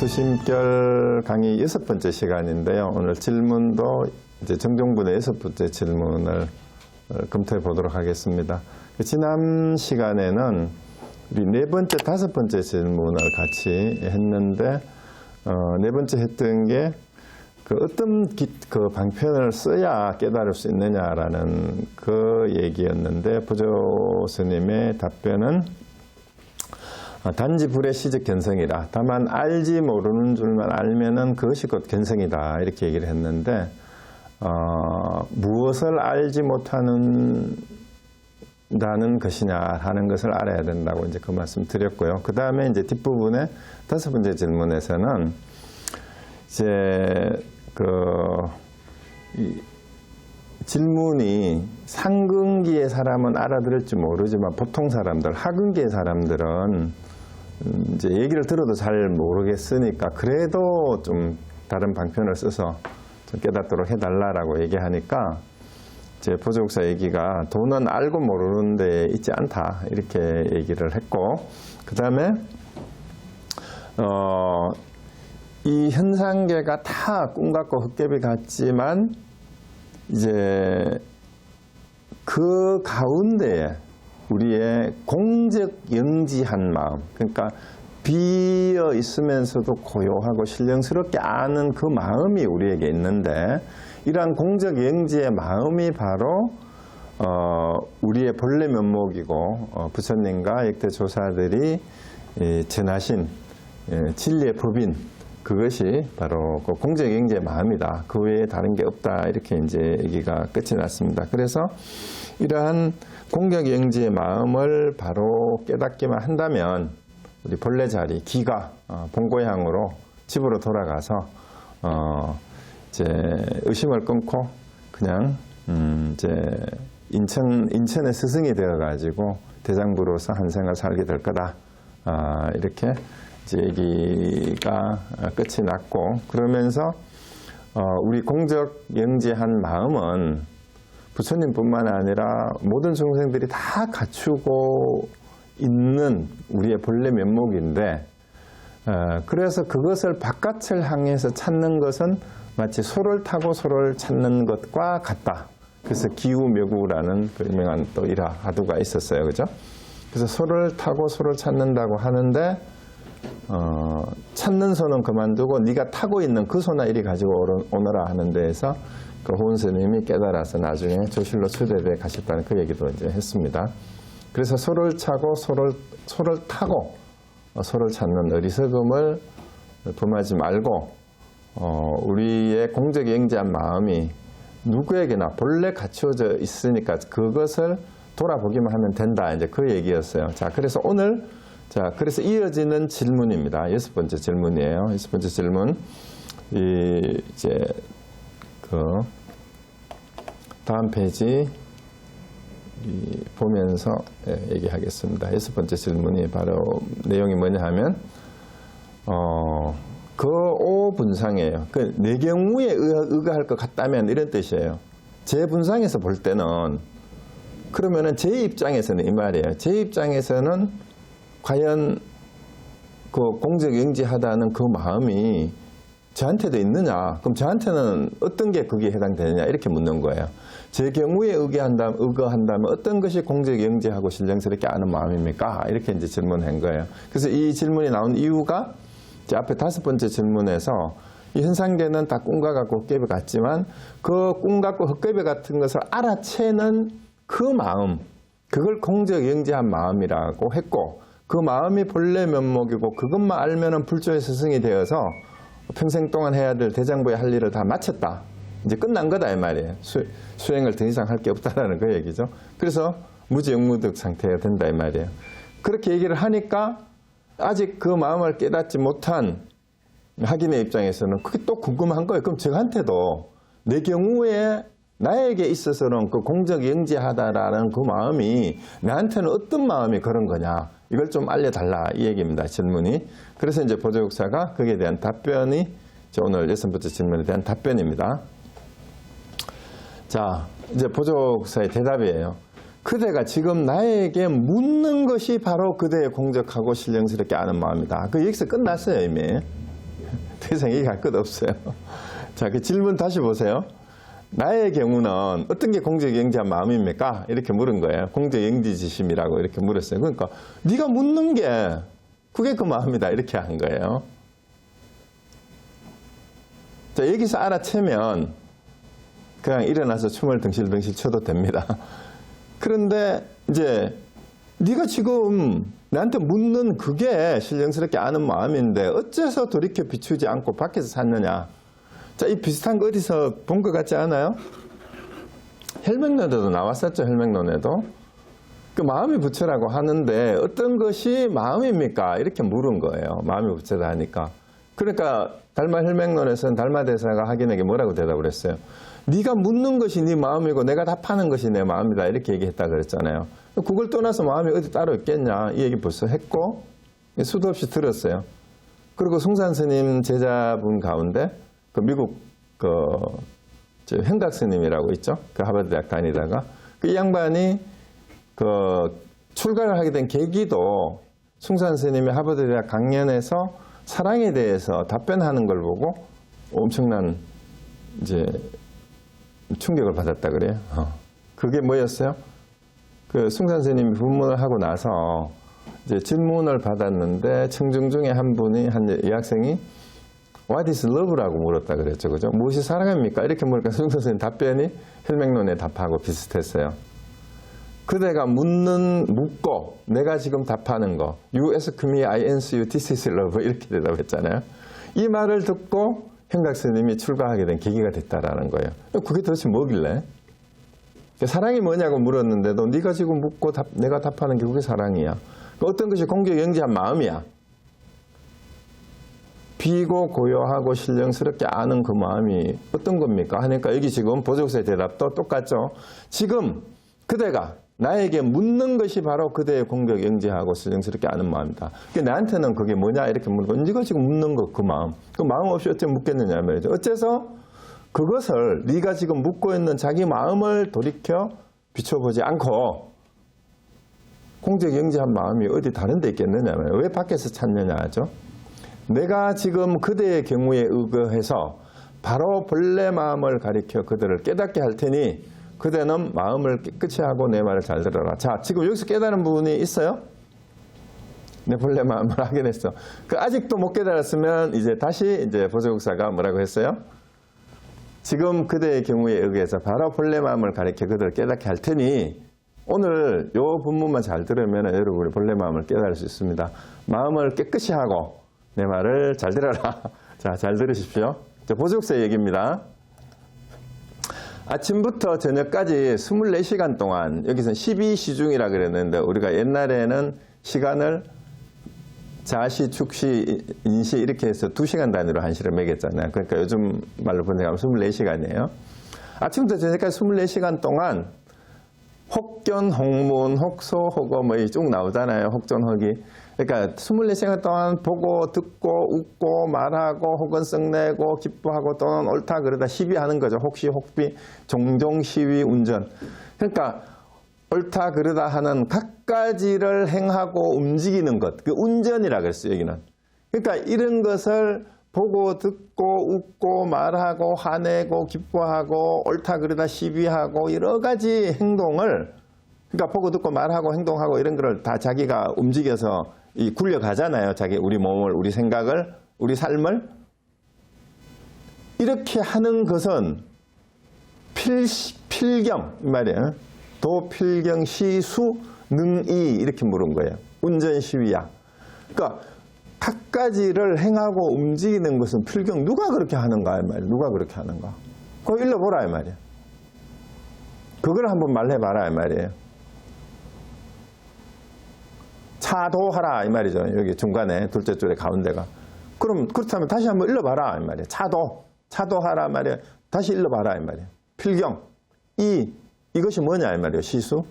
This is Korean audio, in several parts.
수심결 강의 6번째 시간인데요. 오늘 질문도 이제 정종분의 6번째 질문을 검토해 보도록 하겠습니다. 지난 시간에는 우리 4번째, 5번째 질문을 같이 했는데, 4번째 했던 게 어떤 그 방편을 써야 깨달을 수 있느냐라는 그 얘기였는데, 보조 스님의 답변은 단지 불의 시적 견성이라. 다만 알지 모르는 줄만 알면은 그것이 곧 견성이다. 이렇게 얘기를 했는데, 무엇을 알지 못하는 것이냐 하는 것을 알아야 된다고 이제 그 말씀 드렸고요. 그 다음에 이제 뒷부분에 5번째 질문에서는 이제 질문이 상근기의 사람은 알아들을지 모르지만 보통 사람들, 하근기의 사람들은 이제 얘기를 들어도 잘 모르겠으니까 그래도 좀 다른 방편을 써서 좀 깨닫도록 해달라라고 얘기하니까 제 보조국사 얘기가 도는 알고 모르는 데 있지 않다 이렇게 얘기를 했고, 그 다음에 이 현상계가 다 꿈 같고 헛개비 같지만 이제 그 가운데에 우리의 공적 영지한 마음, 그러니까 비어 있으면서도 고요하고 신령스럽게 아는 그 마음이 우리에게 있는데, 이러한 공적 영지의 마음이 바로 우리의 본래 면목이고 부처님과 역대 조사들이 전하신 진리의 법인, 그것이 바로 그 공적 영지의 마음이다. 그 외에 다른 게 없다. 이렇게 이제 얘기가 끝이 났습니다. 그래서 이러한 공적 영지의 마음을 바로 깨닫기만 한다면 우리 본래 자리, 기가 본고향으로 집으로 돌아가서 이제 의심을 끊고 그냥 이제 인천의 스승이 되어가지고 대장부로서 한 생을 살게 될 거다. 이렇게 이제 얘기가 끝이 났고, 그러면서 우리 공적 영지한 마음은 부처님뿐만 아니라 모든 중생들이 다 갖추고 있는 우리의 본래 면목인데, 그래서 그것을 바깥을 향해서 찾는 것은 마치 소를 타고 소를 찾는 것과 같다. 그래서 기우묘구라는 그 유명한 또 일화가 있었어요. 그죠? 그래서 소를 타고 소를 찾는다고 하는데, 찾는 소는 그만두고 네가 타고 있는 그 소나 이리 가지고 오너라 하는 데에서 그 호은 스님이 깨달아서 나중에 조실로 추대대에 가셨다는 그 얘기도 이제 했습니다. 그래서 소를 차고 소를 타고 소를 찾는 어리석음을 범하지 말고 우리의 공적 영지한 마음이 누구에게나 본래 갖추어져 있으니까 그것을 돌아보기만 하면 된다. 이제 그 얘기였어요. 자, 그래서 오늘 그래서 이어지는 질문입니다. 6번째 질문이에요. 6번째 질문. 이제 다음 페이지 보면서 얘기하겠습니다. 6번째 질문이 바로 내용이 뭐냐 하면, 그 오분상이에요. 내 경우에 의거할 것 같다면 이런 뜻이에요. 제 분상에서 볼 때는, 그러면은 제 입장에서는 이 말이에요. 제 입장에서는 과연 그 공적 영지하다는 그 마음이 저한테도 있느냐? 그럼 저한테는 어떤 게 거기에 해당되느냐? 이렇게 묻는 거예요. 제 경우에 의거한다면 어떤 것이 공적 영지하고 신령스럽게 아는 마음입니까? 이렇게 이제 질문한 거예요. 그래서 이 질문이 나온 이유가 이제 앞에 5번째 질문에서 이 현상계는 다 꿈과 같고 헛개비 같지만 그 꿈 같고 헛개비 같은 것을 알아채는 그 마음, 그걸 공적 영지한 마음이라고 했고, 그 마음이 본래 면목이고 그것만 알면은 불조의 스승이 되어서 평생 동안 해야 될 대장부의 할 일을 다 마쳤다. 이제 끝난 거다 이 말이에요. 수행을 더 이상 할 게 없다라는 그 얘기죠. 그래서 무지영무득 상태가 된다 이 말이에요. 그렇게 얘기를 하니까 아직 그 마음을 깨닫지 못한 학인의 입장에서는 그게 또 궁금한 거예요. 그럼 저한테도 내 경우에 나에게 있어서는 그 공적 영지하다라는 그 마음이 나한테는 어떤 마음이 그런 거냐, 이걸 좀 알려달라 이 얘기입니다. 질문이. 그래서 이제 보조국사가 거기에 대한 답변이 오늘 6번째 질문에 대한 답변입니다. 자, 이제 보조국사의 대답이에요. 그대가 지금 나에게 묻는 것이 바로 그대의 공적하고 신령스럽게 아는 마음이다. 그 여기서 끝났어요 이미. 더 이상 얘기할 것 없어요. 자, 그 질문 다시 보세요. 나의 경우는 어떤 게 공적영지한 마음입니까? 이렇게 물은 거예요. 공적영지지심이라고 이렇게 물었어요. 그러니까 네가 묻는 게 그게 그 마음이다 이렇게 한 거예요. 자, 여기서 알아채면 그냥 일어나서 춤을 덩실덩실 춰도 됩니다. 그런데 이제 네가 지금 나한테 묻는 그게 신령스럽게 아는 마음인데 어째서 돌이켜 비추지 않고 밖에서 찾느냐. 자, 이 비슷한 거 어디서 본 것 같지 않아요? 혈맥론에도 나왔었죠. 혈맥론에도. 그 마음이 부처라고 하는데 어떤 것이 마음입니까? 이렇게 물은 거예요. 마음이 부처다 하니까. 그러니까 달마 혈맥론에서는 달마 대사가 학인에게 뭐라고 대답을 했어요? 네가 묻는 것이 네 마음이고 내가 답하는 것이 내 마음이다 이렇게 얘기했다 그랬잖아요. 그걸 떠나서 마음이 어디 따로 있겠냐 이 얘기 벌써 했고 수도 없이 들었어요. 그리고 송산 스님 제자분 가운데 그 미국 현각 스님이라고 있죠. 그 하버드 대학 다니다가 그 양반이 그 출가를 하게 된 계기도 송산 스님의 하버드 대학 강연에서 사랑에 대해서 답변하는 걸 보고 엄청난 이제 충격을 받았다 그래요. 그게 뭐였어요? 그 숭산 스님이 불문을 하고 나서 이제 질문을 받았는데 청중 중에 한 분이 한 여학생이 What is love라고 물었다 그랬죠, 그죠? 무엇이 사랑입니까? 이렇게 물으니까 숭산 스님 답변이 혈맥론의 답하고 비슷했어요. 그대가 묻고 내가 지금 답하는 거 You ask me, I answer you, this is love 이렇게 대답했잖아요. 이 말을 듣고 현각 스님이 출가하게 된 계기가 됐다라는 거예요. 그게 도대체 뭐길래? 사랑이 뭐냐고 물었는데도 네가 지금 묻고 내가 답하는 게 그게 사랑이야. 어떤 것이 공적영지한 마음이야. 비고 고요하고 신령스럽게 아는 그 마음이 어떤 겁니까? 하니까 여기 지금 보조국사의 대답도 똑같죠. 지금 그대가 나에게 묻는 것이 바로 그대의 공적영지하고 신령스럽게 아는 마음이다. 그러니까 나한테는 그게 뭐냐 이렇게 물고 네가 지금 묻는 거 그 마음. 그 마음 없이 어떻게 묻겠느냐 말이죠. 어째서 그것을 네가 지금 묻고 있는 자기 마음을 돌이켜 비춰보지 않고 공적영지한 마음이 어디 다른 데 있겠느냐 말이에요. 왜 밖에서 찾느냐 하죠. 내가 지금 그대의 경우에 의거해서 바로 본래 마음을 가리켜 그들을 깨닫게 할 테니 그대는 마음을 깨끗이 하고 내 말을 잘 들어라. 자, 지금 여기서 깨달은 부분이 있어요? 내 본래 마음을 확인했어. 그 아직도 못 깨달았으면 이제 다시 이제 보조국사가 뭐라고 했어요? 지금 그대의 경우에 의해서 바로 본래 마음을 가리켜 그들을 깨닫게 할 테니 오늘 요 본문만 잘 들으면 여러분이 본래 마음을 깨달을 수 있습니다. 마음을 깨끗이 하고 내 말을 잘 들어라. 자, 잘 들으십시오. 자, 보조국사의 얘기입니다. 아침부터 저녁까지 24시간 동안 여기서 12시중이라 그랬는데 우리가 옛날에는 시간을 자시, 축시, 인시 이렇게 해서 2시간 단위로 한시를 매겼잖아요. 그러니까 요즘 말로 번역하면 24시간이에요. 아침부터 저녁까지 24시간 동안 혹견, 혹문, 혹소, 혹어 뭐 쭉 나오잖아요. 혹전, 혹이. 그러니까 24시간 동안 보고 듣고 웃고 말하고 혹은 썩내고 기뻐하고 또는 옳다 그러다 시비하는 거죠. 혹시 혹비 종종 시위 운전. 그러니까 옳다 그러다 하는 갖가지를 행하고 움직이는 것. 그 운전이라 그랬어요. 여기는. 그러니까 이런 것을 보고 듣고 웃고 말하고 화내고 기뻐하고 옳다 그러다 시비하고 여러 가지 행동을 그러니까 보고 듣고 말하고 행동하고 이런 거를 다 자기가 움직여서 굴려가잖아요. 자기 우리 몸을, 우리 생각을, 우리 삶을. 이렇게 하는 것은 필경 이 말이에요. 도필경 시수 능이 이렇게 물은 거예요. 운전 시위야. 그러니까 갖가지를 행하고 움직이는 것은 필경 누가 그렇게 하는가 이 말이에요. 누가 그렇게 하는가. 그거 일러보라 이 말이에요. 그걸 한번 말해봐라 이 말이에요. 차도하라 이 말이죠. 여기 중간에 둘째 줄에 가운데가. 그럼 그렇다면 다시 한번 일러봐라 이 말이에요. 차도하라 말이에요. 다시 일러봐라 이 말이에요. 필경 이것이 뭐냐 이 말이에요. 시수.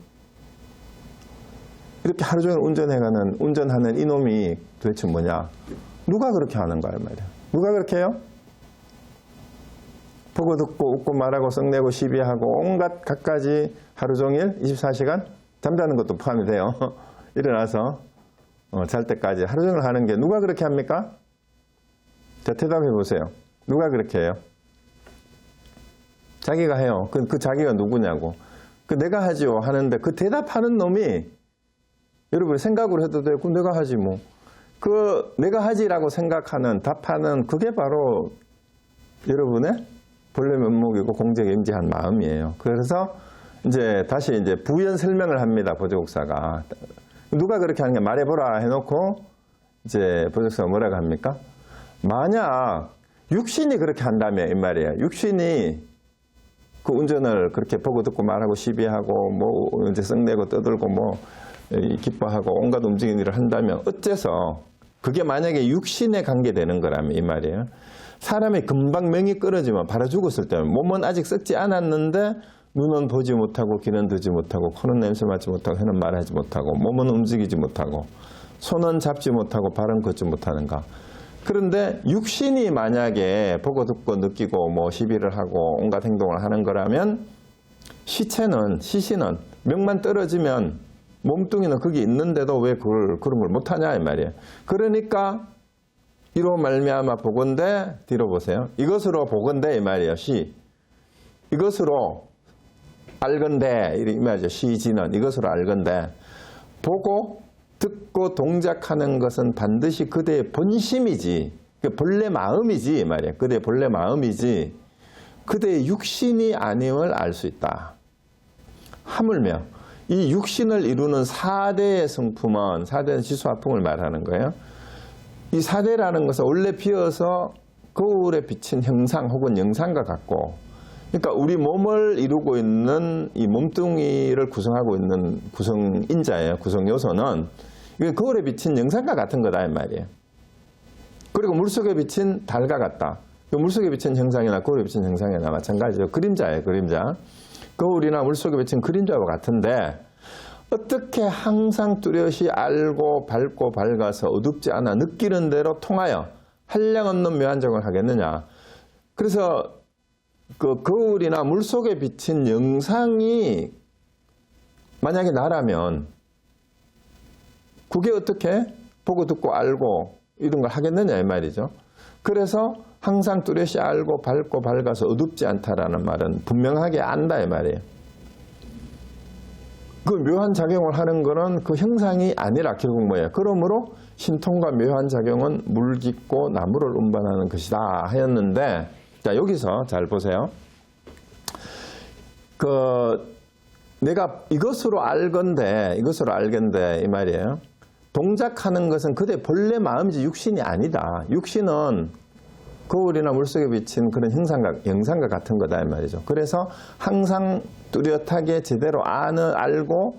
이렇게 하루 종일 운전하는 이놈이 도대체 뭐냐. 누가 그렇게 하는가 이 말이에요. 누가 그렇게 해요? 보고 듣고 웃고 말하고 썩내고 시비하고 온갖 갖가지 하루 종일 24시간 잠자는 것도 포함이 돼요. 일어나서 잘 때까지 하루 종일 하는 게 누가 그렇게 합니까? 자, 대답해 보세요. 누가 그렇게 해요? 자기가 해요. 그 자기가 누구냐고. 내가 하지요 하는데 그 대답하는 놈이 여러분 생각으로 해도 되고 내가 하지 뭐. 내가 하지라고 생각하는 답하는 그게 바로 여러분의 본래 면목이고 공적에 임재한 마음이에요. 그래서 이제 다시 이제 부연 설명을 합니다. 보조국사가. 누가 그렇게 하는 게 말해보라 해놓고 이제 보조국사가 뭐라고 합니까? 만약 육신이 그렇게 한다면 이 말이에요. 육신이 그 운전을 그렇게 보고 듣고 말하고 시비하고 뭐 이제 썩내고 떠들고 뭐 기뻐하고 온갖 움직이는 일을 한다면 어째서 그게 만약에 육신에 관계되는 거라면 이 말이에요. 사람이 금방 명이 끊어지면 바로 죽었을 때는 몸은 아직 썩지 않았는데 눈은 보지 못하고 귀는 듣지 못하고 코는 냄새 맡지 못하고 혀는 말하지 못하고 몸은 움직이지 못하고 손은 잡지 못하고 발은 걷지 못하는가. 그런데 육신이 만약에 보고 듣고 느끼고 뭐 시비를 하고 온갖 행동을 하는 거라면 시신은 명만 떨어지면 몸뚱이는 거기 있는데도 왜 그런 걸 못하냐 이 말이에요. 그러니까 이로 말미암아 보건대 뒤로 보세요. 이것으로 보건대 이 말이에요. 이것으로 알건대 이 말이죠. 시지는 이것으로 알건대 보고 듣고 동작하는 것은 반드시 그대의 본심이지 본래 마음이지 이 말이에요. 그대의 본래 마음이지 그대의 육신이 아님을 알 수 있다. 하물며 이 육신을 이루는 4대의 성품은 4대는 지수화풍을 말하는 거예요. 이 4대라는 것은 원래 비어서 거울에 비친 형상 혹은 영상과 같고 그러니까 우리 몸을 이루고 있는 이 몸뚱이를 구성하고 있는 구성인자예요. 구성요소는 이게 거울에 비친 영상과 같은 거다 이 말이에요. 그리고 물속에 비친 달과 같다. 물속에 비친 형상이나 거울에 비친 형상이나 마찬가지죠. 그림자예요. 그림자. 거울이나 물속에 비친 그림자와 같은데 어떻게 항상 뚜렷이 알고 밝고 밝아서 어둡지 않아 느끼는 대로 통하여 한량없는 묘한 작용을 하겠느냐. 그래서 그 거울이나 물속에 비친 영상이 만약에 나라면 그게 어떻게 보고 듣고 알고 이런 걸 하겠느냐 이 말이죠. 그래서 항상 뚜렷이 알고 밝고 밝아서 어둡지 않다라는 말은 분명하게 안다 이 말이에요. 그 묘한 작용을 하는 거는 그 형상이 아니라 결국 뭐예요? 그러므로 신통과 묘한 작용은 물 깊고 나무를 운반하는 것이다 하였는데 자 여기서 잘 보세요. 내가 이것으로 알건대 이 말이에요. 동작하는 것은 그대 본래 마음이지 육신이 아니다. 육신은 거울이나 물속에 비친 그런 영상과 같은 거다 이 말이죠. 그래서 항상 뚜렷하게 제대로 알고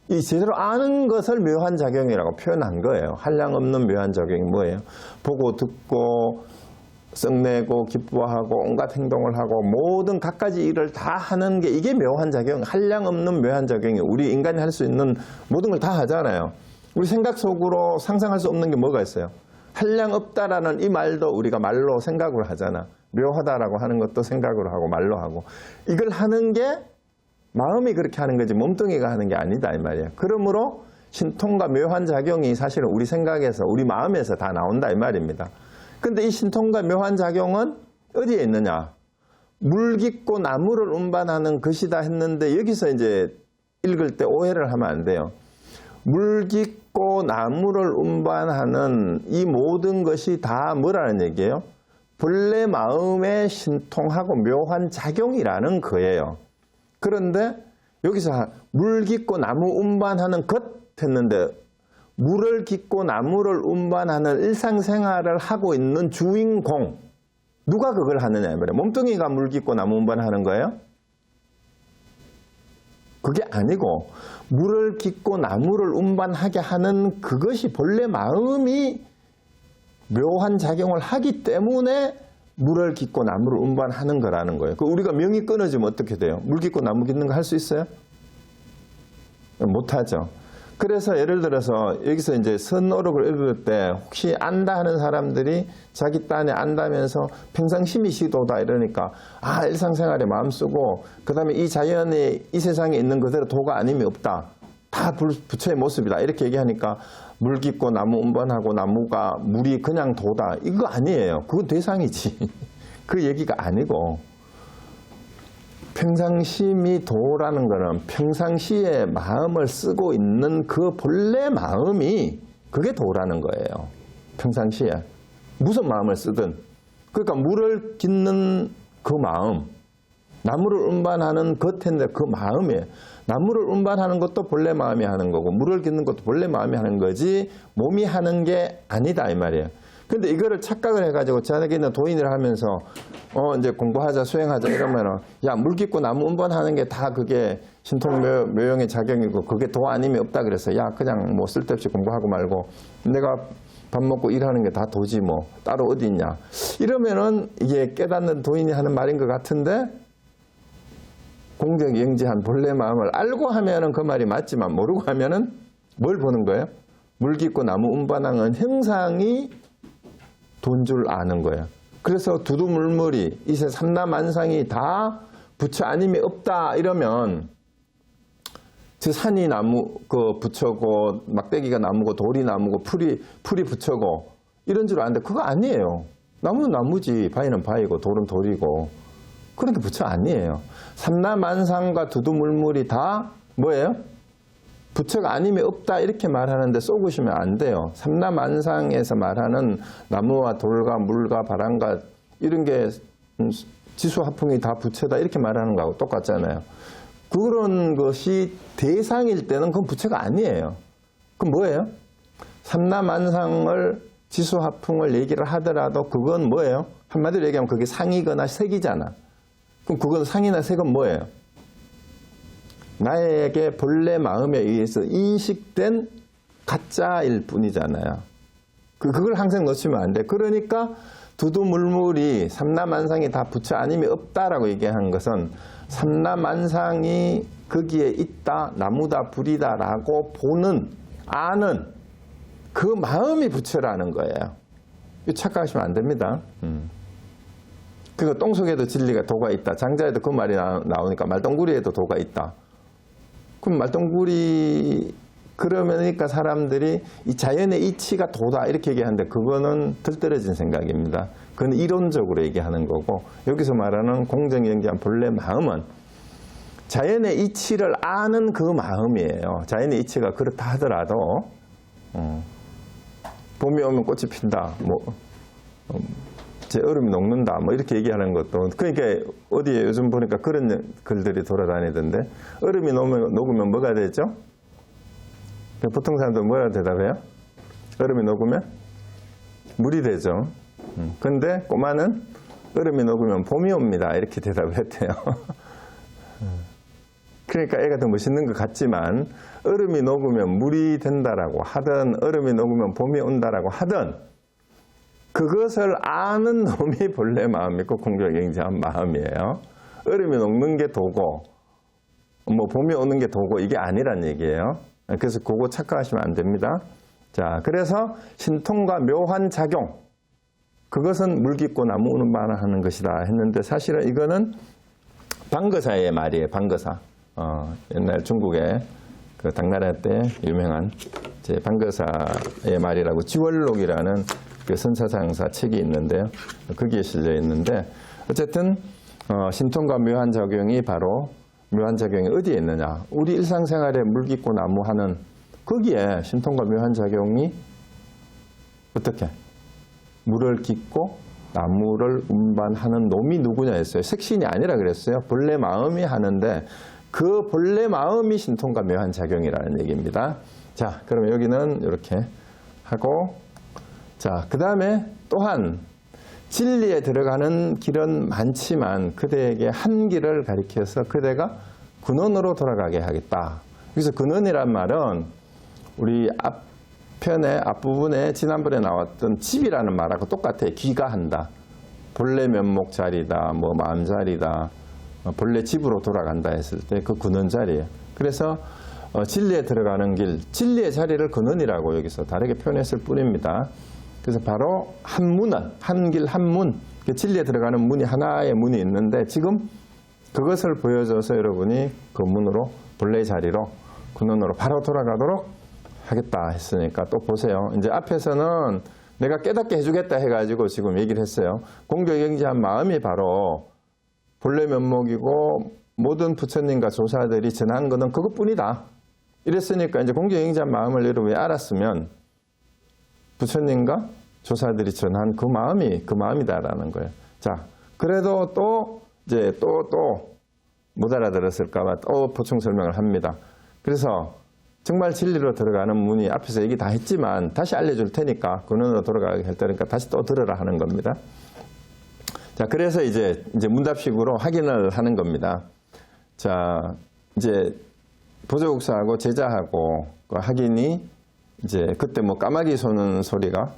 이 제대로 아는 것을 묘한 작용이라고 표현한 거예요. 한량없는 묘한 작용이 뭐예요? 보고 듣고 썩내고 기뻐하고 온갖 행동을 하고 모든 갖가지 일을 다 하는 게 이게 묘한 작용, 한량없는 묘한 작용이 우리 인간이 할 수 있는 모든 걸 다 하잖아요. 우리 생각 속으로 상상할 수 없는 게 뭐가 있어요? 한량없다라는 이 말도 우리가 말로 생각을 하잖아. 묘하다라고 하는 것도 생각으로 하고 말로 하고. 이걸 하는 게 마음이 그렇게 하는 거지 몸뚱이가 하는 게 아니다 이 말이에요. 그러므로 신통과 묘한 작용이 사실은 우리 생각에서 우리 마음에서 다 나온다 이 말입니다. 근데 이 신통과 묘한 작용은 어디에 있느냐? 물 깊고 나무를 운반하는 것이다 했는데 여기서 이제 읽을 때 오해를 하면 안 돼요. 물 깊고 나무를 운반하는 이 모든 것이 다 뭐라는 얘기예요? 본래 마음의 신통하고 묘한 작용이라는 거예요. 그런데 여기서 물 깊고 나무 운반하는 것 했는데 물을 깃고 나무를 운반하는 일상생활을 하고 있는 주인공 누가 그걸 하느냐 이 말이에요. 몸뚱이가 물 깃고 나무 운반하는 거예요? 그게 아니고 물을 깃고 나무를 운반하게 하는 그것이 본래 마음이 묘한 작용을 하기 때문에 물을 깃고 나무를 운반하는 거라는 거예요. 우리가 명이 끊어지면 어떻게 돼요? 물 깃고 나무 깃는 거 할 수 있어요? 못하죠. 그래서 예를 들어서 여기서 이제 선어록을 읽을 때 혹시 안다 하는 사람들이 자기 딴에 안다면서 평상심이 시도다 이러니까 일상생활에 마음 쓰고 그 다음에 이 자연이 이 세상에 있는 그대로 도가 아님이 없다. 다 부처의 모습이다. 이렇게 얘기하니까 물 깊고 나무 운반하고 나무가 물이 그냥 도다. 이거 아니에요. 그건 대상이지. 그 얘기가 아니고 평상심이 도라는 거는 평상시에 마음을 쓰고 있는 그 본래 마음이 그게 도라는 거예요. 평상시에. 무슨 마음을 쓰든. 그러니까 물을 깃는 그 마음, 나무를 운반하는 겉인데 그 마음이에요. 나무를 운반하는 것도 본래 마음이 하는 거고 물을 깃는 것도 본래 마음이 하는 거지 몸이 하는 게 아니다 이 말이에요. 근데 이거를 착각을 해가지고 자기는 있는 도인을 하면서 이제 공부하자 수행하자 이러면은 야 물 깃고 나무 운반하는 게 다 그게 신통묘용의 작용이고 그게 도 아님이 없다 그랬어. 야 그냥 뭐 쓸데없이 공부하고 말고 내가 밥 먹고 일하는 게 다 도지 뭐 따로 어디 있냐. 이러면은 이게 깨닫는 도인이 하는 말인 것 같은데 공정영지한 본래 마음을 알고 하면은 그 말이 맞지만 모르고 하면은 뭘 보는 거예요? 물 깃고 나무 운반하는 형상이 돈 줄 아는 거예요. 그래서 두두물물이 이세 삼라만상이 다 부처 아님이 없다 이러면 저 산이 나무 그 부처고 막대기가 나무고 돌이 나무고 풀이 부처고 이런 줄 아는데 그거 아니에요. 나무는 나무지 바위는 바위고 돌은 돌이고 그러니까 부처 아니에요. 삼라만상과 두두물물이 다 뭐예요? 부처가 아님이 없다 이렇게 말하는데 쏘구시면 안 돼요. 삼라만상에서 말하는 나무와 돌과 물과 바람과 이런 게 지수화풍이 다 부처다 이렇게 말하는 거하고 똑같잖아요. 그런 것이 대상일 때는 그건 부처가 아니에요. 그럼 뭐예요? 삼라만상을 지수화풍을 얘기를 하더라도 그건 뭐예요? 한마디로 얘기하면 그게 상이거나 색이잖아. 그럼 그건 상이나 색은 뭐예요? 나에게 본래 마음에 의해서 인식된 가짜일 뿐이잖아요. 그걸 항상 놓치면 안 돼. 그러니까 두두물물이 삼라만상이 다 부처 아님이 없다라고 얘기한 것은 삼라만상이 거기에 있다, 나무다, 불이다라고 보는, 아는 그 마음이 부처라는 거예요. 이거 착각하시면 안 됩니다. 그리고 똥속에도 진리가 도가 있다. 장자에도 그 말이 나오니까 말똥구리에도 도가 있다. 그럼 말똥구리 그러니까 사람들이 이 자연의 이치가 도다 이렇게 얘기하는데 그거는 들떨어진 생각입니다. 그건 이론적으로 얘기하는 거고 여기서 말하는 공정영지한 본래 마음은 자연의 이치를 아는 그 마음이에요. 자연의 이치가 그렇다 하더라도 봄이 오면 꽃이 핀다. 제 얼음이 녹는다. 이렇게 얘기하는 것도 그러니까 어디에 요즘 보니까 그런 글들이 돌아다니던데 얼음이 녹으면 뭐가 되죠? 보통 사람들 뭐라 대답해요? 얼음이 녹으면 물이 되죠. 근데 꼬마는 얼음이 녹으면 봄이 옵니다. 이렇게 대답을 했대요. 그러니까 애가 더 멋있는 것 같지만 얼음이 녹으면 물이 된다라고 하든 얼음이 녹으면 봄이 온다라고 하든 그것을 아는 놈이 본래 마음이고 공정영지한 마음이에요. 얼음이 녹는 게 도고 봄이 오는 게 도고 이게 아니란 얘기예요. 그래서 그거 착각하시면 안 됩니다. 자, 그래서 신통과 묘한 작용 그것은 물 깊고 나무 운반하는 것이다 했는데 사실은 이거는 방거사의 말이에요. 방거사. 옛날 중국의 그 당나라 때 유명한 제 방거사의 말이라고 지월록이라는 그 선사상사 책이 있는데요. 거기에 실려 있는데 어쨌든 신통과 묘한 작용이 바로 묘한 작용이 어디에 있느냐? 우리 일상생활에 물 깊고 나무 하는 거기에 신통과 묘한 작용이 어떻게? 물을 깃고 나무를 운반하는 놈이 누구냐 했어요. 색신이 아니라 그랬어요. 본래 마음이 하는데 그 본래 마음이 신통과 묘한 작용이라는 얘기입니다. 자, 그러면 여기는 이렇게 하고 자, 그 다음에 또한 진리에 들어가는 길은 많지만 그대에게 한 길을 가리켜서 그대가 근원으로 돌아가게 하겠다. 그래서 근원이란 말은 우리 앞부분에 지난번에 나왔던 집이라는 말하고 똑같아요. 귀가한다. 본래 면목 자리다. 마음 자리다. 본래 집으로 돌아간다 했을 때 그 근원 자리예요. 그래서 진리에 들어가는 길, 진리의 자리를 근원이라고 여기서 다르게 표현했을 뿐입니다. 그래서 바로 한 문은, 한 길 한 문, 진리에 들어가는 문이 하나의 문이 있는데 지금 그것을 보여줘서 여러분이 그 문으로 본래의 자리로 근원으로 바로 돌아가도록 하겠다 했으니까 또 보세요. 이제 앞에서는 내가 깨닫게 해주겠다 해가지고 지금 얘기를 했어요. 공교경지한 마음이 바로 본래 면목이고 모든 부처님과 조사들이 전한 것은 그것뿐이다. 이랬으니까 이제 공교경지한 마음을 여러분이 알았으면 부처님과 조사들이 전한 그 마음이 그 마음이다라는 거예요. 자, 그래도 또 이제 또 못 알아들었을까봐 또 보충 설명을 합니다. 그래서 정말 진리로 들어가는 문이 앞에서 얘기 다 했지만 다시 알려줄 테니까 근원으로 돌아가게 할 테니까 다시 또 들으라 하는 겁니다. 자, 그래서 이제 문답식으로 확인을 하는 겁니다. 자, 이제 보조국사하고 제자하고 그 확인이 이제 그때 뭐 까마귀 소는 소리가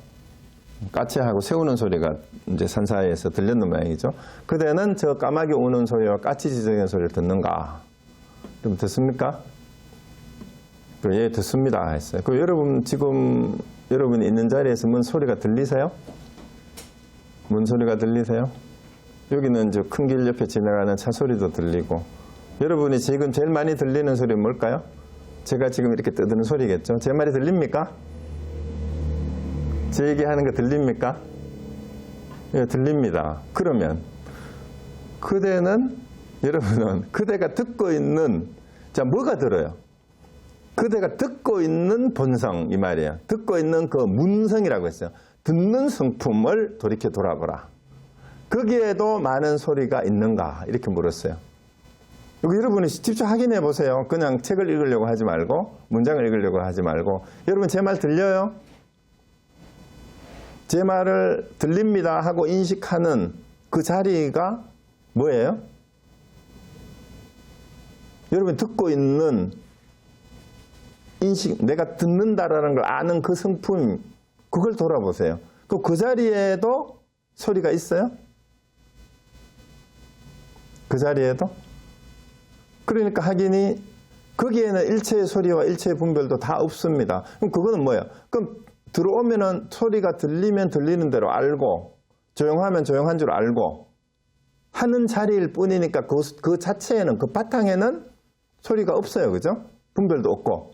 까치하고 새우는 소리가 이제 산사에서 들렸는 모양이죠. 그대는 저 까마귀 우는 소리와 까치 지저귀는 소리를 듣는가? 좀 듣습니까? 예, 듣습니다 했어요. 그 여러분 지금 여러분이 있는 자리에서 뭔 소리가 들리세요? 뭔 소리가 들리세요? 여기는 저 큰 길 옆에 지나가는 차 소리도 들리고, 여러분이 지금 제일 많이 들리는 소리는 뭘까요? 제가 지금 이렇게 떠드는 소리겠죠. 제 말이 들립니까? 제 얘기하는 거 들립니까? 예, 들립니다. 그러면 그대는, 여러분은 그대가 듣고 있는, 자, 뭐가 들어요? 그대가 듣고 있는 본성, 이 말이에요. 듣고 있는 그 문성이라고 했어요. 듣는 성품을 돌이켜 돌아보라. 거기에도 많은 소리가 있는가? 이렇게 물었어요. 여기 여러분이 직접 확인해 보세요. 그냥 책을 읽으려고 하지 말고, 문장을 읽으려고 하지 말고. 여러분 제 말 들려요? 제 말을 들립니다 하고 인식하는 그 자리가 뭐예요? 여러분 듣고 있는 인식, 내가 듣는다라는 걸 아는 그 성품, 그걸 돌아보세요. 그 자리에도 소리가 있어요? 그 자리에도? 그러니까 확인이, 거기에는 일체의 소리와 일체의 분별도 다 없습니다. 그럼 그거는 뭐예요? 그럼 들어오면은 소리가 들리면 들리는 대로 알고, 조용하면 조용한 줄 알고 하는 자리일 뿐이니까 그 자체에는, 그 바탕에는 소리가 없어요. 그죠? 분별도 없고.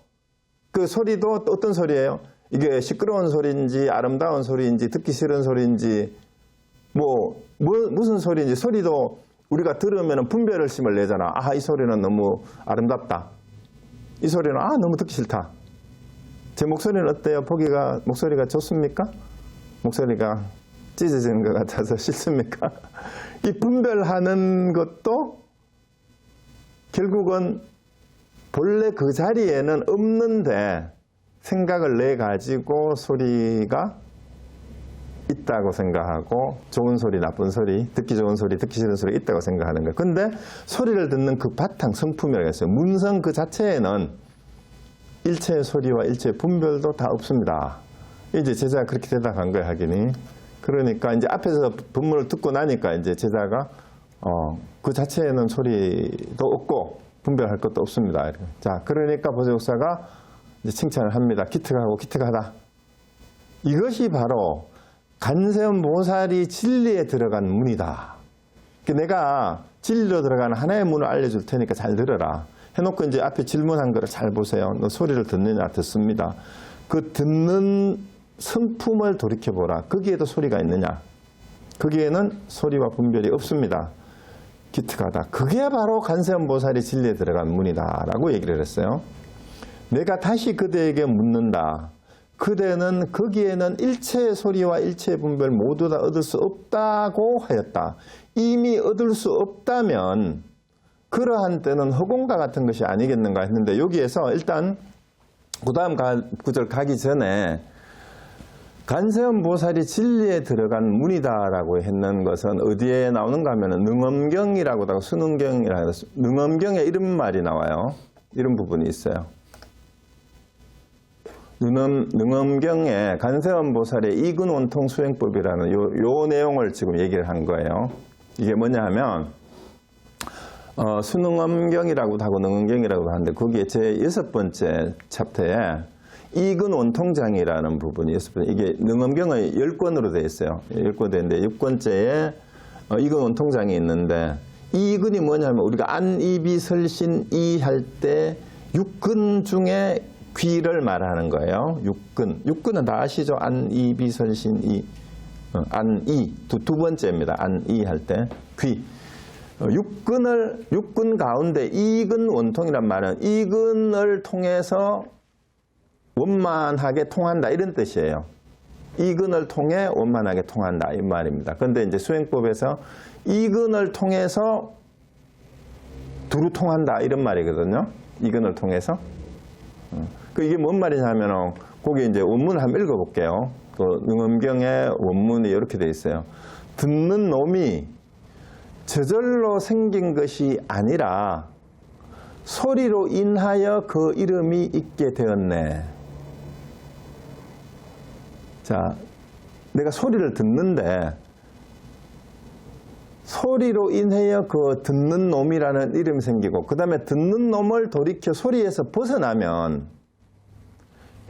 그 소리도 또 어떤 소리예요? 이게 시끄러운 소리인지 아름다운 소리인지 듣기 싫은 소리인지 무슨 소리인지, 소리도 우리가 들으면 분별을 심을 내잖아. 아, 이 소리는 너무 아름답다. 이 소리는 너무 듣기 싫다. 제 목소리는 어때요? 목소리가 좋습니까? 목소리가 찢어지는 것 같아서 싫습니까? 이 분별하는 것도 결국은 본래 그 자리에는 없는데 생각을 내 가지고 소리가 있다고 생각하고, 좋은 소리, 나쁜 소리, 듣기 좋은 소리, 듣기 싫은 소리 있다고 생각하는 거예요. 근데 소리를 듣는 그 바탕 성품이라고 했어요. 문성 그 자체에는 일체의 소리와 일체의 분별도 다 없습니다. 이제 제자가 그렇게 대답한 거예요, 하기니. 그러니까 이제 앞에서 본문을 듣고 나니까 이제 제자가 그 자체에는 소리도 없고 분별할 것도 없습니다. 자, 그러니까 보조국사가 이제 칭찬을 합니다. 기특하고 기특하다. 이것이 바로 간세음 보살이 진리에 들어간 문이다. 내가 진리로 들어가는 하나의 문을 알려줄 테니까 잘 들어라. 해놓고 이제 앞에 질문한 거를 잘 보세요. 너 소리를 듣느냐? 듣습니다. 그 듣는 성품을 돌이켜보라. 거기에도 소리가 있느냐? 거기에는 소리와 분별이 없습니다. 기특하다. 그게 바로 간세음 보살이 진리에 들어간 문이다 라고 얘기를 했어요. 내가 다시 그대에게 묻는다. 그대는 거기에는 일체의 소리와 일체의 분별 모두 다 얻을 수 없다고 하였다. 이미 얻을 수 없다면 그러한 때는 허공과 같은 것이 아니겠는가 했는데, 여기에서 일단 그 다음 구절 가기 전에 간세음 보살이 진리에 들어간 문이다라고 했는 것은 어디에 나오는가 하면 능엄경이라고 하고 수능경이라고 해서 능엄경에 이런 말이 나와요. 이런 부분이 있어요. 능엄경에 간세음 보살의 이근원통 수행법이라는 요 내용을 지금 얘기를 한 거예요. 이게 뭐냐 하면 수능엄경이라고도 하고 능엄경이라고도 하는데, 거기에 제 6번째 챕터에 이근원통장이라는 부분이 있어요. 이게 능엄경의 10권으로 되어 있어요. 10권 되는데 6번째에 이근원통장이 있는데, 이 이근이 뭐냐면 우리가 안, 이비, 설신, 이 할 때 육근 중에 귀를 말하는 거예요. 육근. 육근은 다 아시죠? 안, 이, 비, 설, 신, 이. 안, 이. 두 번째입니다. 안, 이 할 때. 귀. 육근 가운데 이근 원통이란 말은 이근을 통해서 원만하게 통한다. 이런 뜻이에요. 이근을 통해 원만하게 통한다. 이 말입니다. 그런데 이제 수행법에서 이근을 통해서 두루 통한다. 이런 말이거든요. 이근을 통해서. 이게 뭔 말이냐면, 거기 이제 원문을 한번 읽어볼게요. 그 능엄경의 원문이 이렇게 돼 있어요. 듣는 놈이 저절로 생긴 것이 아니라 소리로 인하여 그 이름이 있게 되었네. 자, 내가 소리를 듣는데 소리로 인하여 그 듣는 놈이라는 이름이 생기고, 그 다음에 듣는 놈을 돌이켜 소리에서 벗어나면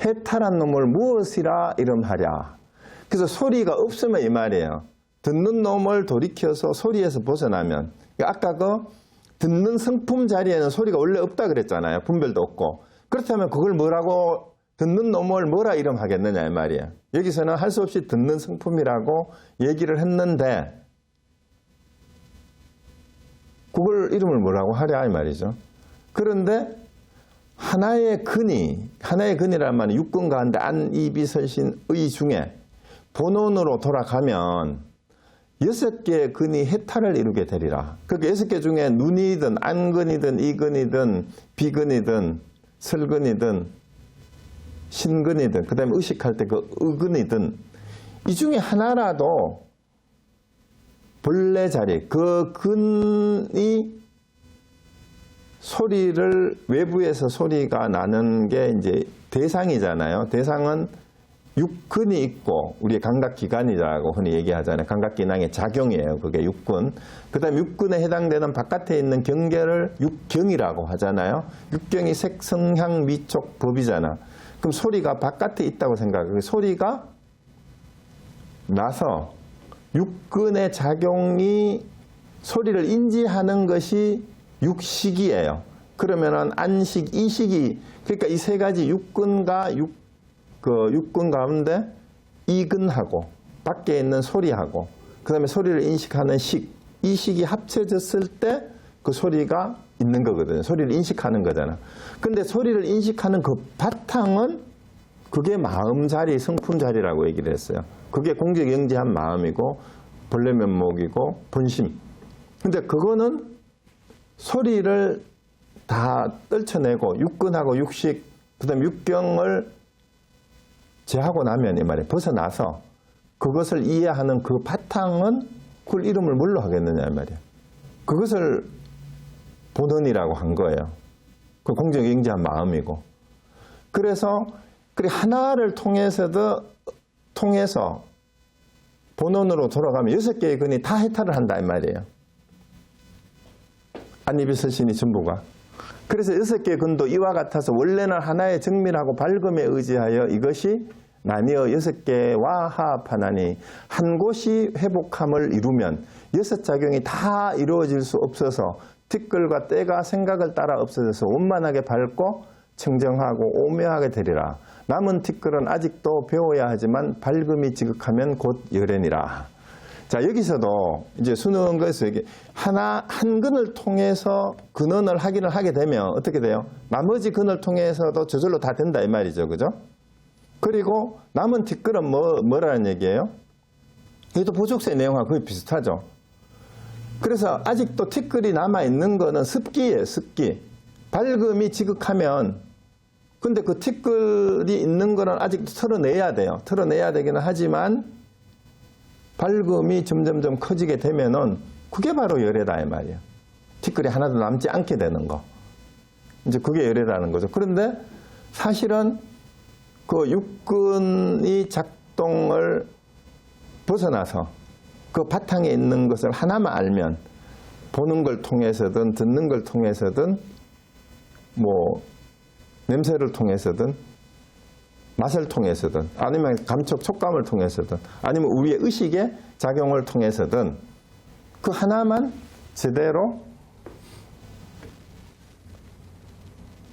해탈한 놈을 무엇이라 이름하랴. 그래서 소리가 없으면 이 말이에요. 듣는 놈을 돌이켜서 소리에서 벗어나면, 아까 그 듣는 성품 자리에는 소리가 원래 없다 그랬잖아요. 분별도 없고. 그렇다면 그걸 뭐라고, 듣는 놈을 뭐라 이름하겠느냐 이 말이에요. 여기서는 할 수 없이 듣는 성품이라고 얘기를 했는데 그걸 이름을 뭐라고 하랴 이 말이죠. 그런데 하나의 근이란 말은 육근 가운데 안, 이, 비, 설, 신, 의 중에 본원으로 돌아가면 6개의 근이 해탈을 이루게 되리라. 그러니까 6개 중에 눈이든 안근이든 이근이든 비근이든 설근이든 신근이든 그 다음에 의식할 때 그 의근이든 이 중에 하나라도 본래 자리, 그 근이 소리를, 외부에서 소리가 나는 게 이제 대상이잖아요. 대상은 육근이 있고, 우리의 감각기관이라고 흔히 얘기하잖아요. 감각기능의 작용이에요. 그게 육근. 그 다음에 육근에 해당되는 바깥에 있는 경계를 육경이라고 하잖아요. 육경이 색, 성향, 미촉, 법이잖아. 그럼 소리가 바깥에 있다고 생각해요. 소리가 나서 육근의 작용이 소리를 인지하는 것이 육식이에요. 그러면은 안식, 이식이, 그러니까 이 세 가지 육근과 육근 가운데 이근하고 밖에 있는 소리하고 그 다음에 소리를 인식하는 식, 이 식이 합쳐졌을 때 그 소리가 있는 거거든요. 소리를 인식하는 거잖아. 근데 소리를 인식하는 그 바탕은 그게 마음 자리, 성품 자리라고 얘기를 했어요. 그게 공적영지한 마음이고 본래 면목이고 본심. 근데 그거는 소리를 다 떨쳐내고 육근하고 육식, 그 다음에 육경을 제하고 나면 이 말이에요. 벗어나서 그것을 이해하는 그 바탕은 그걸 이름을 뭘로 하겠느냐 이 말이에요. 그것을 본원이라고 한 거예요. 그 공적영지한 마음이고. 그래서 하나를 통해서 본원으로 돌아가면 6개의 근이 다 해탈을 한다 이 말이에요. 안이비설신이 전부가. 그래서 6개의 근도 이와 같아서 원래는 하나의 정밀하고 밝음에 의지하여 이것이 나뉘어 6개와 화합하나니 한 곳이 회복함을 이루면 6작용이 다 이루어질 수 없어서 티끌과 때가 생각을 따라 없어져서 원만하게 밝고 청정하고 오묘하게 되리라. 남은 티끌은 아직도 배워야 하지만 밝음이 지극하면 곧 열애니라. 자, 여기서도 이제 수능에서 한 근을 통해서 근원을 확인을 하게 되면 어떻게 돼요? 나머지 근을 통해서도 저절로 다 된다 이 말이죠. 그죠? 그리고 남은 티끌은 뭐라는 얘기예요? 이것도 보족세 내용하고 거의 비슷하죠. 그래서 아직도 티끌이 남아있는 거는 습기예요. 습기. 밝음이 지극하면, 근데 그 티끌이 있는 거는 아직도 털어내야 돼요. 털어내야 되기는 하지만 밝음이 점점점 커지게 되면은 그게 바로 열애다 이 말이에요. 티끌이 하나도 남지 않게 되는 거. 이제 그게 열애라는 거죠. 그런데 사실은 그 육근이 작동을 벗어나서 그 바탕에 있는 것을 하나만 알면 보는 걸 통해서든 듣는 걸 통해서든 뭐 냄새를 통해서든 맛을 통해서든 아니면 감촉 촉감을 통해서든 아니면 우리의 의식의 작용을 통해서든 그 하나만 제대로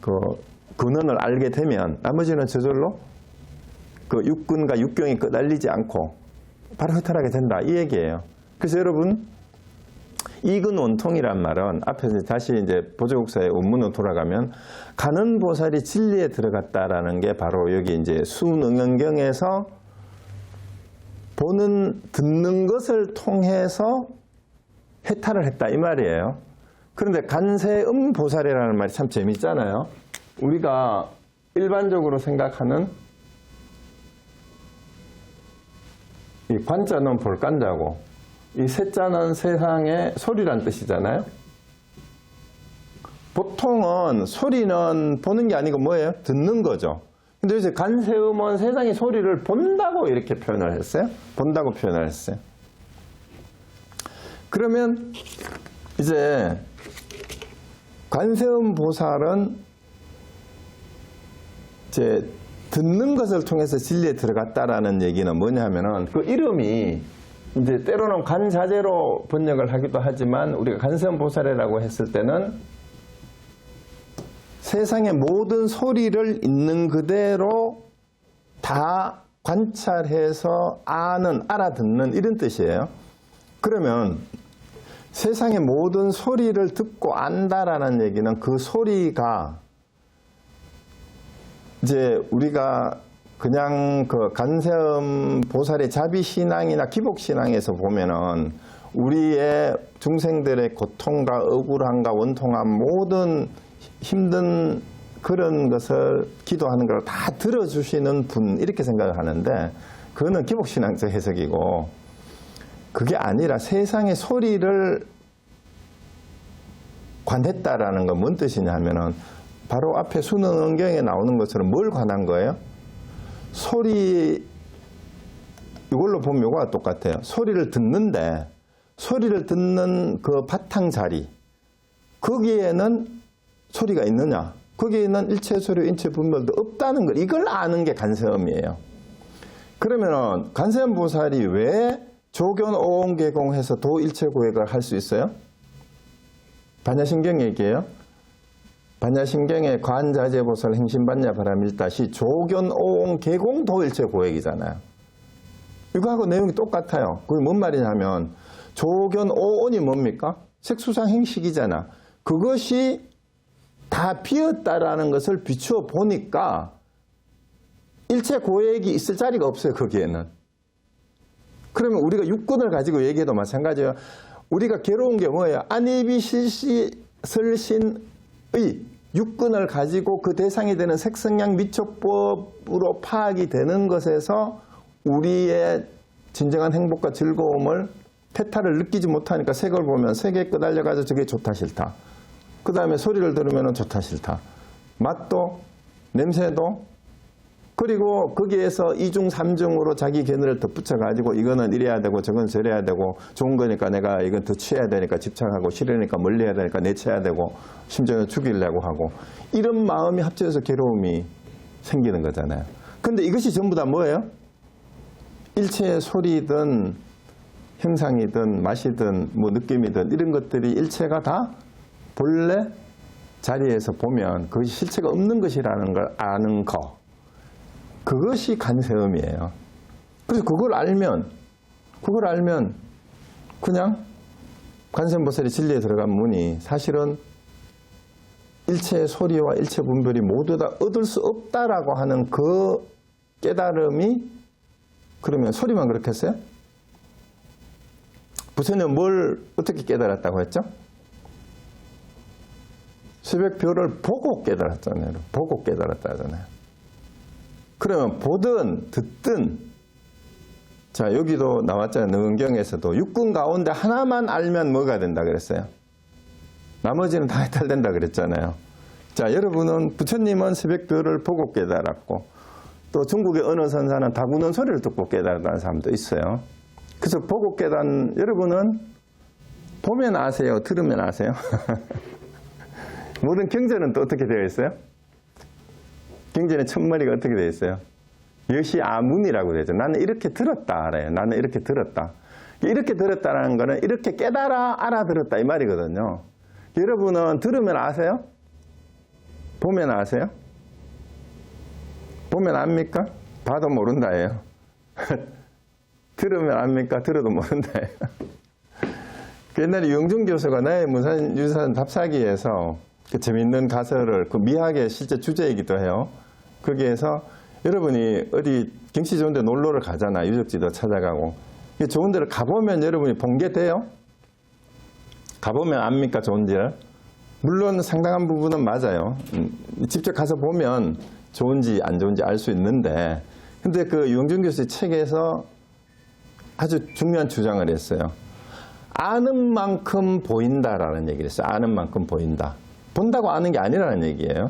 그 근원을 알게 되면 나머지는 저절로 그 육근과 육경이 끄달리지 않고 바로 흐탈하게 된다 이 얘기예요. 그래서 여러분 이근원통이란 말은 앞에서 다시 이제 보조국사의 원문으로 돌아가면 가는 보살이 진리에 들어갔다라는 게 바로 여기 이제 수능연경에서 듣는 것을 통해서 해탈을 했다 이 말이에요. 그런데 간세음 보살이라는 말이 참 재밌잖아요. 우리가 일반적으로 생각하는 이 관자는 볼간자고 이 세자는 세상의 소리란 뜻이잖아요. 보통은 소리는 보는 게 아니고 뭐예요? 듣는 거죠. 근데 이제 간세음은 세상의 소리를 본다고 이렇게 표현을 했어요. 본다고 표현을 했어요. 그러면 이제 관세음 보살은 이제 듣는 것을 통해서 진리에 들어갔다라는 얘기는 뭐냐면은 그 이름이 이제 때로는 간자재로 번역을 하기도 하지만 우리가 간세음 보살이라고 했을 때는 세상의 모든 소리를 있는 그대로 다 관찰해서 알아듣는 이런 뜻이에요. 그러면 세상의 모든 소리를 듣고 안다라는 얘기는 그 소리가 이제 우리가 그냥 그 간세음 보살의 자비신앙이나 기복신앙에서 보면은 우리의 중생들의 고통과 억울함과 원통함 모든 힘든 그런 것을 기도하는 걸 다 들어주시는 분 이렇게 생각을 하는데 그거는 기복신앙적 해석이고 그게 아니라 세상의 소리를 관했다라는 건 뭔 뜻이냐 하면은 바로 앞에 수능언경에 나오는 것처럼 뭘 관한 거예요? 소리, 이걸로 보면 이거와 똑같아요. 소리를 듣는데 소리를 듣는 그 바탕 자리 거기에는 소리가 있느냐? 거기에는 일체 소리, 인체 분별도 없다는 걸 이걸 아는 게 간세음이에요. 그러면은 간세음 보살이 왜 조견 오온개공해서 도일체 고액을 할 수 있어요? 반야신경 얘기예요. 반야신경의 관자재보살 행신반야 바라밀다시 조견 오온개공 도일체 고액이잖아요. 이거하고 내용이 똑같아요. 그게 뭔 말이냐면 조견 오온이 뭡니까? 색수상 행식이잖아. 그것이 다 비었다라는 것을 비추어 보니까 일체 고액이 있을 자리가 없어요. 거기에는. 그러면 우리가 육근을 가지고 얘기해도 마찬가지예요. 우리가 괴로운 게 뭐예요? 안입이 실시 설신의 육근을 가지고 그 대상이 되는 색성양 미촉법으로 파악이 되는 것에서 우리의 진정한 행복과 즐거움을 태탈을 느끼지 못하니까 색을 보면 색에 끄달려가지고 저게 좋다 싫다. 그 다음에 소리를 들으면 좋다 싫다. 맛도 냄새도 그리고 거기에서 이중 삼중으로 자기 견해를 덧붙여가지고 이거는 이래야 되고 저건 저래야 되고 좋은 거니까 내가 이건 더 취해야 되니까 집착하고 싫으니까 멀리해야 되니까 내쳐야 되고 심지어는 죽이려고 하고 이런 마음이 합쳐져서 괴로움이 생기는 거잖아요. 근데 이것이 전부 다 뭐예요? 일체의 소리든 형상이든 맛이든 뭐 느낌이든 이런 것들이 일체가 다 본래 자리에서 보면 그것이 실체가 없는 것이라는 걸 아는 거. 그것이 간세음이에요. 그래서 그걸 알면 그냥 관세음보살이 진리에 들어간 문이 사실은 일체의 소리와 일체 분별이 모두 다 얻을 수 없다라고 하는 그 깨달음이 그러면 소리만 그렇겠어요? 부처님은 뭘 어떻게 깨달았다고 했죠? 새벽별을 보고 깨달았잖아요. 보고 깨달았다잖아요. 그러면 보든 듣든 자 여기도 나왔잖아요. 능은경에서도 육군 가운데 하나만 알면 뭐가 된다 그랬어요? 나머지는 다 해탈된다 그랬잖아요. 자 여러분은 부처님은 새벽별을 보고 깨달았고 또 중국의 어느 선사는 다구는 소리를 듣고 깨달았다는 사람도 있어요. 그래서 보고 깨달은 여러분은 보면 아세요? 들으면 아세요? 모든 경전은 또 어떻게 되어 있어요? 경전의 첫머리가 어떻게 되어 있어요? 여시 아문이라고 되죠. 나는 이렇게 들었다 알아요. 나는 이렇게 들었다. 이렇게 들었다는 거는 이렇게 깨달아 알아들었다 이 말이거든요. 여러분은 들으면 아세요? 보면 아세요? 보면 압니까? 봐도 모른다예요. 들으면 압니까? 들어도 모른다예요. 옛날에 유영준 교수가 나의 유산 답사기에서 그 재밌는 가설을 그 미학의 실제 주제이기도 해요. 거기에서 여러분이 어디 경치 좋은 데 놀러를 가잖아. 유적지도 찾아가고. 좋은 데를 가보면 여러분이 본 게 돼요? 가보면 압니까? 좋은 데를? 물론 상당한 부분은 맞아요. 직접 가서 보면 좋은지 안 좋은지 알 수 있는데, 근데 그 유영준 교수의 책에서 아주 중요한 주장을 했어요. 아는 만큼 보인다라는 얘기를 했어요. 아는 만큼 보인다. 본다고 아는 게 아니라는 얘기예요.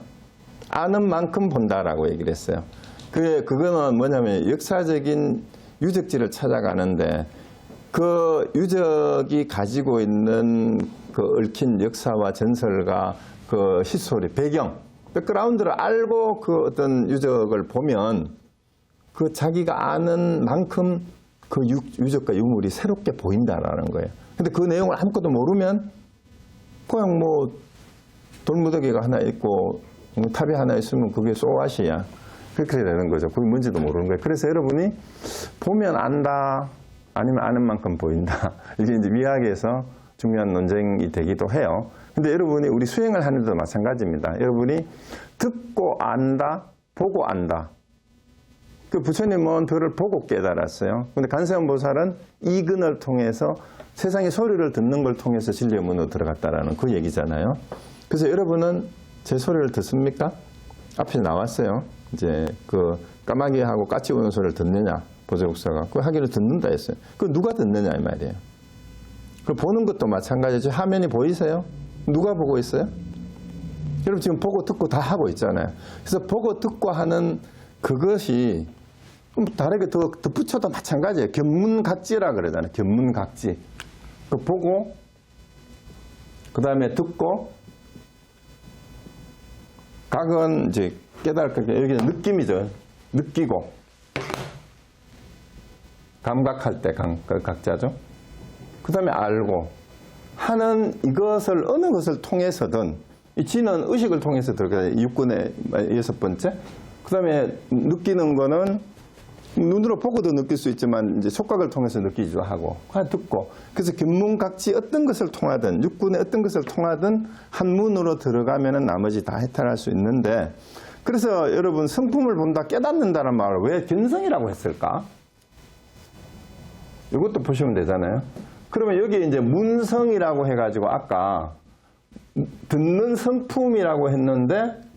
아는 만큼 본다라고 얘기를 했어요. 그거는 뭐냐면 역사적인 유적지를 찾아가는데 그 유적이 가지고 있는 그 얽힌 역사와 전설과 그 히스토리, 배경, 백그라운드를 알고 그 어떤 유적을 보면 그 자기가 아는 만큼 그 유적과 유물이 새롭게 보인다라는 거예요. 근데 그 내용을 아무것도 모르면 그냥 뭐 돌무더기가 하나 있고 탑이 하나 있으면 그게 소아시야. 그렇게 되는 거죠. 그게 뭔지도 모르는 거예요. 그래서 여러분이 보면 안다, 아니면 아는 만큼 보인다. 이게 이제 미학에서 중요한 논쟁이 되기도 해요. 근데 여러분이 우리 수행을 하는 데도 마찬가지입니다. 여러분이 듣고 안다, 보고 안다. 그 부처님은 그를 보고 깨달았어요. 근데 간세음 보살은 이근을 통해서 세상의 소리를 듣는 걸 통해서 진리의 문으로 들어갔다라는 그 얘기잖아요. 그래서 여러분은 제 소리를 듣습니까? 앞에 나왔어요. 이제 그 까마귀하고 까치 우는 소리를 듣느냐, 보조국사가. 그 하기를 듣는다 했어요. 그 누가 듣느냐 이 말이에요. 그 보는 것도 마찬가지죠. 화면이 보이세요? 누가 보고 있어요? 여러분 지금 보고 듣고 다 하고 있잖아요. 그래서 보고 듣고 하는 그것이 다르게 더 붙여도 마찬가지예요. 견문각지라 그러잖아요. 견문각지. 그 보고, 그 다음에 듣고, 각은 이제 깨달을 때 여기는 느낌이죠. 느끼고, 감각할 때 그 각자죠. 그 다음에 알고, 하는 이것을 어느 것을 통해서든, 이 지는 의식을 통해서 들어가요. 육군의 6번째. 그 다음에 느끼는 거는 눈으로 보고도 느낄 수 있지만 이제 촉각을 통해서 느끼기도 하고 듣고, 그래서 견문각지 어떤 것을 통하든 육군의 어떤 것을 통하든 한 문으로 들어가면은 나머지 다 해탈할 수 있는데, 그래서 여러분 성품을 본다 깨닫는다는 말을 왜 견성이라고 했을까? 이것도 보시면 되잖아요. 그러면 여기 이제 문성이라고 해가지고 아까 듣는 성품이라고 했는데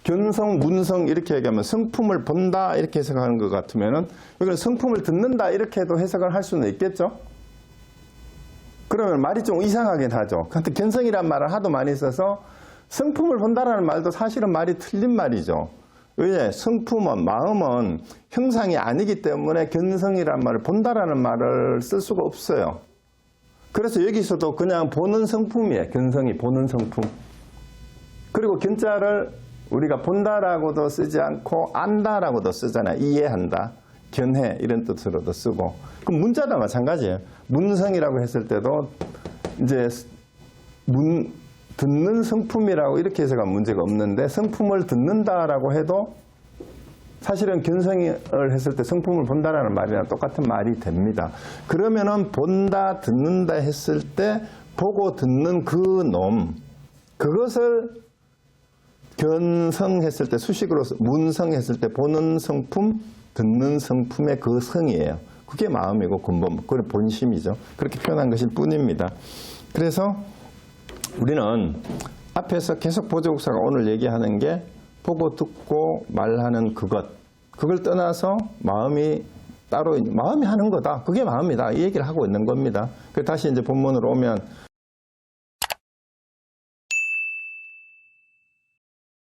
견성, 문성 이렇게 얘기하면 성품을 본다 이렇게 해석하는 것 같으면은 여기는 성품을 듣는다 이렇게 해도 해석을 할 수는 있겠죠? 그러면 말이 좀 이상하긴 하죠. 근데 견성이란 말을 하도 많이 써서 성품을 본다라는 말도 사실은 말이 틀린 말이죠. 왜? 성품은, 마음은 형상이 아니기 때문에 견성이란 말을 본다라는 말을 쓸 수가 없어요. 그래서 여기서도 그냥 보는 성품이에요. 견성이 보는 성품. 그리고 견자를 우리가 본다라고도 쓰지 않고 안다라고도 쓰잖아요. 이해한다, 견해 이런 뜻으로도 쓰고. 그럼 문자도 마찬가지예요. 문성이라고 했을 때도 이제 듣는 성품이라고 이렇게 해서가 문제가 없는데, 성품을 듣는다라고 해도 사실은 견성을 했을 때 성품을 본다라는 말이랑 똑같은 말이 됩니다. 그러면은 본다, 듣는다 했을 때 보고 듣는 그 놈, 그것을 견성했을 때, 수식으로 문성했을 때 보는 성품, 듣는 성품의 그 성이에요. 그게 마음이고 근본, 그게 본심이죠. 그렇게 표현한 것일 뿐입니다. 그래서 우리는 앞에서 계속 보조국사가 오늘 얘기하는 게 보고 듣고 말하는 그걸 떠나서 마음이 따로, 마음이 하는 거다. 그게 마음이다. 이 얘기를 하고 있는 겁니다. 다시 이제 본문으로 오면